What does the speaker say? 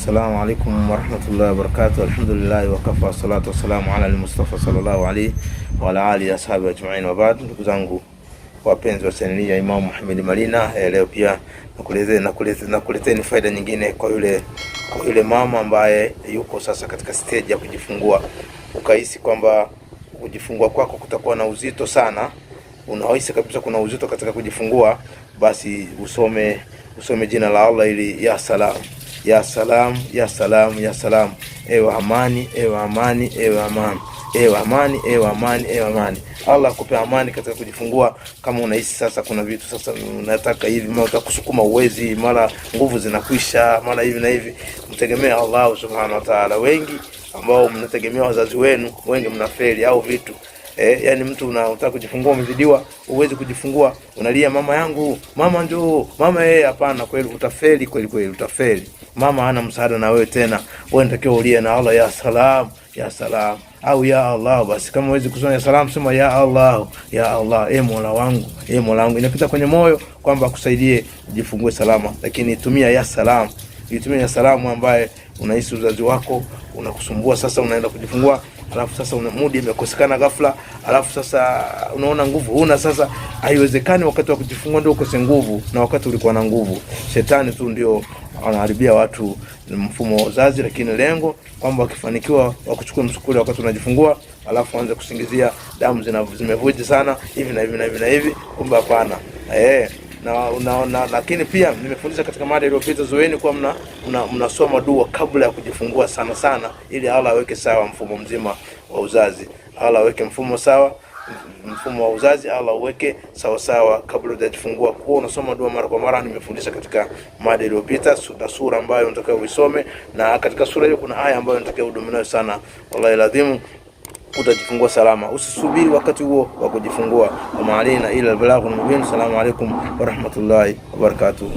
Assalamu alaikum warahmatullahi wabarakatuh. Alhamdulillah wa kafa, salatu wassalamu ala al-Mustafa sallallahu alayhi wa ala alihi ashabi ajma'in wa ba'd. Ndugu zangu wapenzi wa chaneli ya Imam Muhammad Malina, leo pia nakuleteni faida nyingine kwa yule mama ambaye yuko sasa katika stage ya kujifungua. Ukahisi kwamba kujifungua kwako kutakuwa na uzito sana, unahisi kabisa kuna uzito katika kujifungua, basi usome jina la Allah ili ya salam, ya salam, ya salam, ya salam, ewe amani, ewe amani, ewe amani, ewe amani, ewe amani, ewe amani. Allah akupe amani katika kujifungua. Kama unahisi sasa kuna vitu sasa unataka hivi, mara utakusukuma uwezi, mara nguvu zinakwisha, mara hivi na hivi, mtegemea Allah subhanahu wa ta'ala. Wengi ambao mnategemea wazazi wenu, wengi mnafeli au vitu yani mtu unataka kujifungua, umezidiwa, uwezi kujifungua, unalia mama yangu, mama njoo, mama hapana, kweli utafeli, kweli utafeli. Mama hana msaada na wewe tena, wewe unatakiwa ulie na Allah, ya salam, ya salam, au ya Allah. Basi kama huwezi kusoma ya salam, sema ya Allah, ya Allah, Mola wangu, Mola wangu. Inapita kwenye moyo kwamba akusaidie ujifungue salama, lakini tumia ya salam. Itumia ya salamu ambaye unahisi uzazi wako unakusumbua, sasa unaenda kujifungua, alafu sasa una mudi imekosekana ghafla, alafu sasa unaona nguvu huna. Sasa haiwezekani wakati wa kujifungua ndio ukose nguvu, na wakati ulikuwa na nguvu. Shetani tu ndio anaharibia watu mfumo wa uzazi, lakini lengo kwamba wakifanikiwa wakuchukua msukule wakati unajifungua, alafu anze kusingizia damu zimevuja sana hivi na hivi na hivi na hivi, kumbe hapana. Lakini pia nimefundisha katika mada iliyopita, zoeni kwa mnasoma dua kabla ya kujifungua sana, ili Allah aweke sawa mfumo mzima wa uzazi. Allah aweke mfumo sawa, mfumo wa uzazi Allah uweke sawa kabla hujajifungua. Kwa unasoma dua mara kwa mara, nimefundisha katika mada iliyopita na sura ambayo unataka uisome, na katika sura hiyo kuna aya ambayo unataka uduminayo sana. Wallahi lazima utajifungua salama. Usisubiri wakati huo wa kujifungua. Wa ma'alina ila al-balaghul mubin. Assalamu alaykum wa rahmatullahi wa barakatuh.